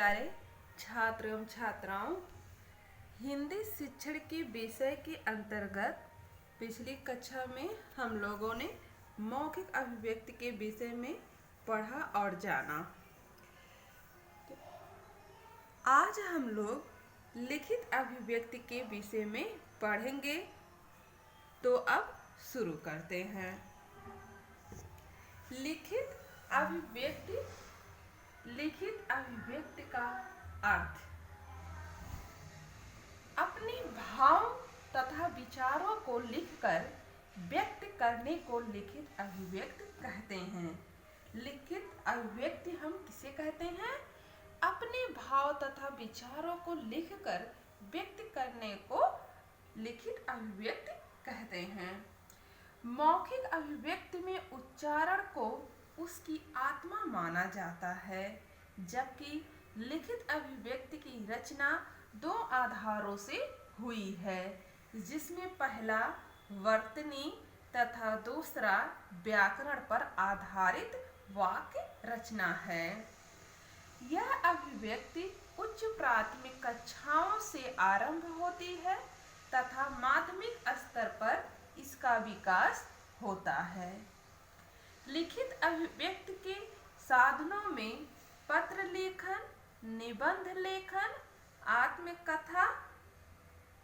प्यारे छात्र एवं छात्राओं, हिंदी शिक्षण के विषय के अंतर्गत पिछली कक्षा में हम लोगों ने मौखिक अभिव्यक्ति के विषय में पढ़ा और जाना। आज हम लोग लिखित अभिव्यक्ति के विषय में पढ़ेंगे। तो अब शुरू करते हैं। लिखित अभिव्यक्ति का अर्थ अपने भाव तथा विचारों को लिखकर व्यक्त करने को लिखित अभिव्यक्ति कहते हैं। लिखित अभिव्यक्ति हम किसे कहते हैं? अपने भाव तथा विचारों को लिखकर व्यक्त करने को लिखित अभिव्यक्ति कहते हैं। मौखिक अभिव्यक्ति में उच्चारण को उसकी आत्मा माना जाता है, जबकि लिखित अभिव्यक्ति की रचना दो आधारों से हुई है, जिसमें पहला वर्तनी तथा दूसरा व्याकरण पर आधारित वाक्य रचना है। यह अभिव्यक्ति उच्च प्राथमिक कक्षाओं से आरंभ होती है तथा माध्यमिक स्तर पर इसका विकास होता है। लिखित अभिव्यक्ति के साधनों में पत्र लेखन, निबंध लेखन, आत्मकथा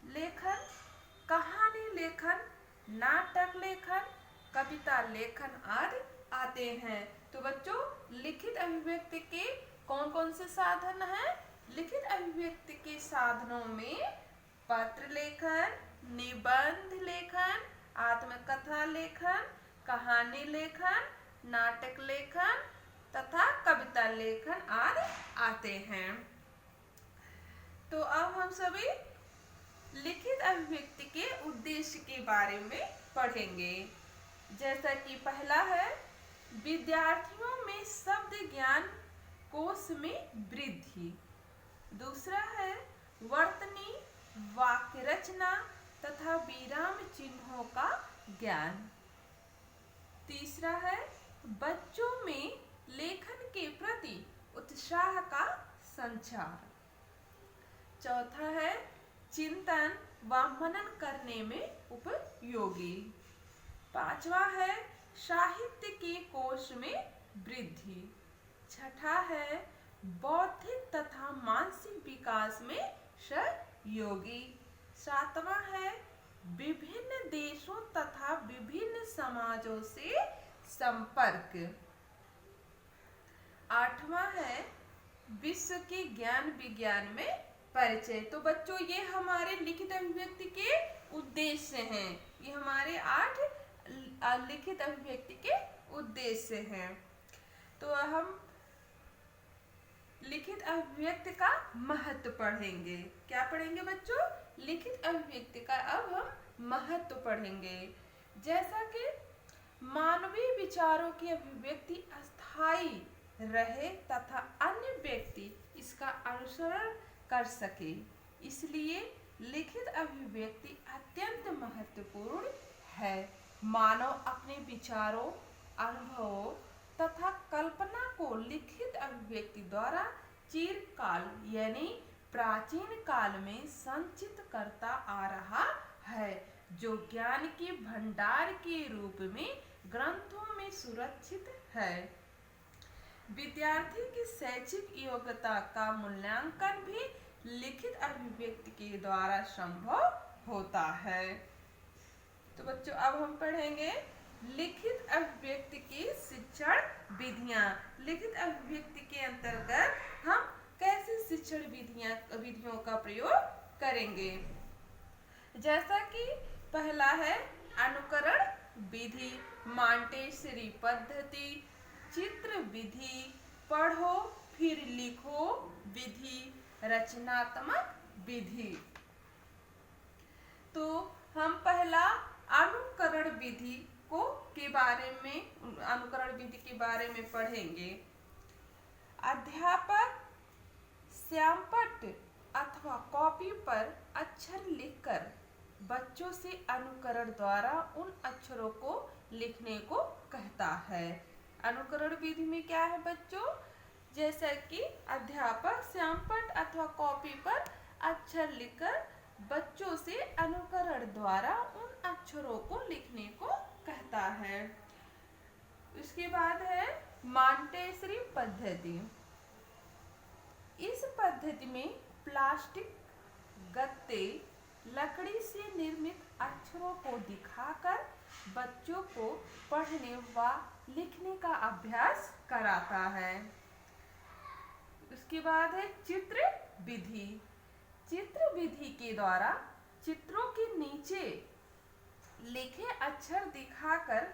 लेखन, कहानी लेखन, नाटक लेखन, कविता लेखन आदि आते हैं। तो बच्चों, लिखित अभिव्यक्ति के कौन कौन से साधन हैं? लिखित अभिव्यक्ति के साधनों में पत्र लेखन, निबंध लेखन, आत्मकथा लेखन, कहानी लेखन, नाटक लेखन तथा कविता लेखन आदि आते हैं। तो अब हम सभी लिखित अभिव्यक्ति के उद्देश्य के बारे में पढ़ेंगे। जैसा कि पहला है, विद्यार्थियों में शब्द ज्ञान कोश में वृद्धि। दूसरा है, वर्तनी वाक्य रचना तथा विराम चिन्हों का ज्ञान। तीसरा है, बच्चों में लेखन के प्रति उत्साह का संचार। चौथा है, चिंतन व मनन करने में उपयोगी। पांचवा है, साहित्य के कोश में वृद्धि। छठा है, बौद्धिक तथा मानसिक विकास में सहयोगी। सातवां है, विभिन्न देशों तथा विभिन्न समाजों से संपर्क। आठवां है, विश्व के ज्ञान विज्ञान में परिचय। तो बच्चों, ये हमारे लिखित अभिव्यक्ति के उद्देश्य हैं। ये हमारे 8 लिखित अभिव्यक्ति के उद्देश्य हैं। तो हम लिखित अभिव्यक्ति का महत्व पढ़ेंगे। क्या पढ़ेंगे बच्चों? लिखित अभिव्यक्ति का अब हम महत्व पढ़ेंगे। जैसा कि मानवीय विचारों की अभिव्यक्ति अस्थायी रहे तथा अन्य व्यक्ति इसका अनुसरण कर सके, इसलिए लिखित अभिव्यक्ति अत्यंत महत्वपूर्ण है। मानव अपने विचारों, अनुभवों तथा कल्पना को लिखित अभिव्यक्ति द्वारा चिरकाल यानी प्राचीन काल में संचित करता आ रहा है, जो ज्ञान के भंडार के रूप में ग्रंथों में सुरक्षित है। विद्यार्थी की शैक्षिक योग्यता का मूल्यांकन भी लिखित अभिव्यक्ति के द्वारा संभव होता है। तो बच्चों, अब हम पढ़ेंगे लिखित अभिव्यक्ति की शिक्षण विधियां। लिखित अभिव्यक्ति के अंतर्गत हम कैसे शिक्षण विधियों का प्रयोग करेंगे। जैसा कि पहला है, अनुकरण विधि, मॉन्टेसरी पद्धति, चित्र विधि, पढ़ो फिर लिखो विधि, रचनात्मक विधि। तो हम पहला अनुकरण विधि के बारे में पढ़ेंगे। अध्यापक श्यामपट्ट अथवा कॉपी पर अक्षर लिखकर बच्चों से अनुकरण द्वारा उन अक्षरों को लिखने को कहता है। अनुकरण विधि में क्या है बच्चों? जैसा कि अध्यापक श्यामपट्ट अथवा कॉपी पर अक्षर लिखकर बच्चों से अनुकरण द्वारा उन अक्षरों को लिखने को कहता है। उसके बाद है मॉन्टेसरी पद्धति। इस पद्धति में प्लास्टिक गत्ते लकड़ी से निर्मित अक्षरों को दिखाकर बच्चों को पढ़ने व लिखने का अभ्यास कराता है। उसके बाद है चित्र विधि। चित्र विधि के द्वारा चित्रों के नीचे लिखे अक्षर दिखाकर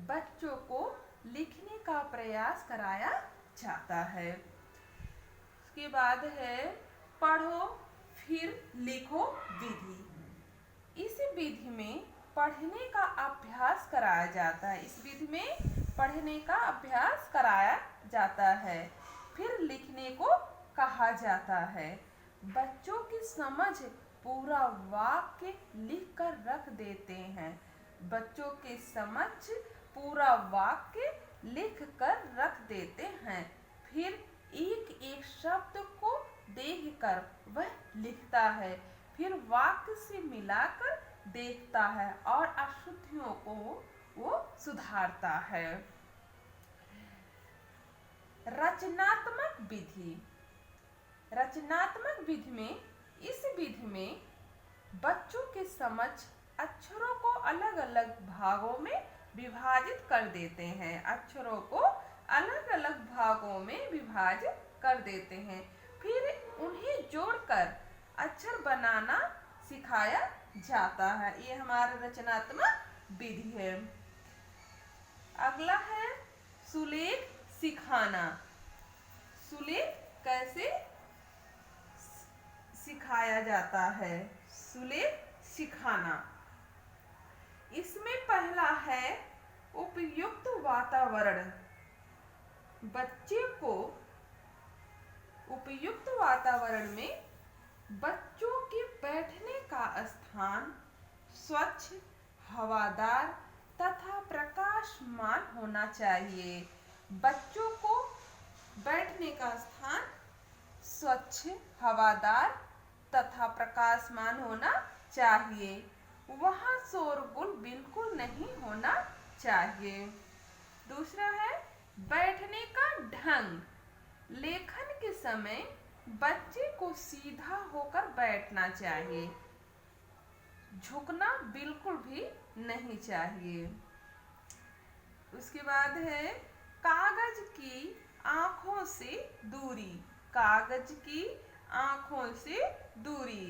बच्चों को लिखने का प्रयास कराया जाता है। उसके बाद है पढ़ो फिर लिखो विधि। इस विधि में पढ़ने का अभ्यास कराया जाता है। इस विधि में पढ़ने का अभ्यास कराया जाता है, फिर लिखने को कहा जाता है। बच्चों की समझ पूरा वाक्य लिख कर रख देते हैं। बच्चों की समझ पूरा वाक्य लिख कर रख देते हैं, फिर एक एक शब्द को देखकर वह लिखता है, फिर वाक्य से मिलाकर देखता है और अशुद्धियों को वो सुधारता है। रचनात्मक विधि। रचनात्मक विधि में इस विधि में बच्चों की समझ अक्षरों को अलग अलग भागों में विभाजित कर देते हैं। अक्षरों को अलग अलग भागों में विभाजित कर देते हैं, फिर उन्हें जोड़कर अक्षर बनाना सिखाया जाता है। ये हमारा रचनात्मक विधि है। अगला है सुलेख सिखाना। सुलेख कैसे सिखाया जाता है? सुलेख सिखाना। इसमें पहला है उपयुक्त वातावरण। बच्चे को उपयुक्त वातावरण में बच्चों के बैठने का स्थान स्वच्छ, हवादार तथा प्रकाशमान होना चाहिए। बच्चों को बैठने का स्थान स्वच्छ, हवादार तथा प्रकाशमान होना चाहिए। वहाँ शोरगुल बिल्कुल नहीं होना चाहिए। दूसरा है बैठने का ढंग। लेखन के समय बच्चे को सीधा होकर बैठना चाहिए, झुकना बिल्कुल भी नहीं चाहिए। उसके बाद है कागज की आंखों से दूरी। कागज की आंखों से दूरी,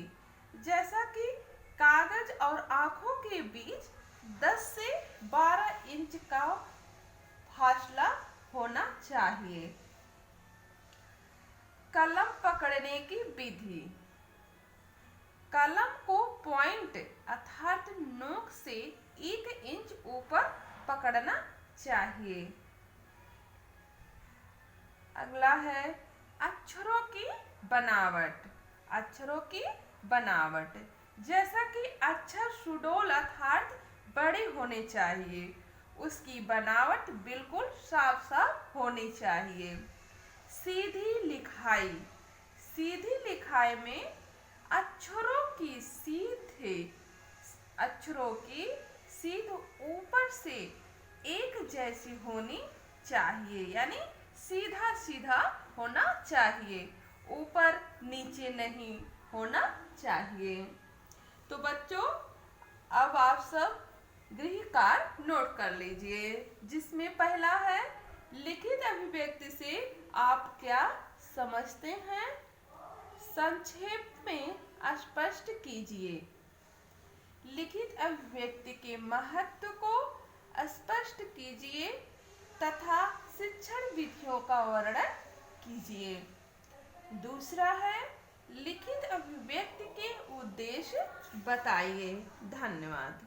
जैसा कि कागज और आंखों के बीच 10 से 12 इंच का फासला होना चाहिए। कलम पकड़ने की विधि। कलम को पॉइंट अर्थात नोक से 1 इंच ऊपर पकड़ना चाहिए। अगला है अक्षरों की बनावट। अक्षरों की बनावट, जैसा कि अक्षर सुडौल अर्थात बड़े होने चाहिए, उसकी बनावट बिल्कुल साफ साफ होनी चाहिए। सीधी लिखाई। सीधी लिखाई में अक्षरों की सीध ऊपर से एक जैसी होनी चाहिए, यानी सीधा सीधा होना चाहिए, ऊपर नीचे नहीं होना चाहिए। तो बच्चों, अब आप सब गृह कार्य नोट कर लीजिए, जिसमें पहला है लिखित अभिव्यक्ति से आप क्या समझते हैं, संक्षेप में स्पष्ट कीजिए। लिखित अभिव्यक्ति के महत्व को स्पष्ट कीजिए तथा शिक्षण विधियों का वर्णन कीजिए। दूसरा है लिखित अभिव्यक्ति के उद्देश्य बताइए। धन्यवाद।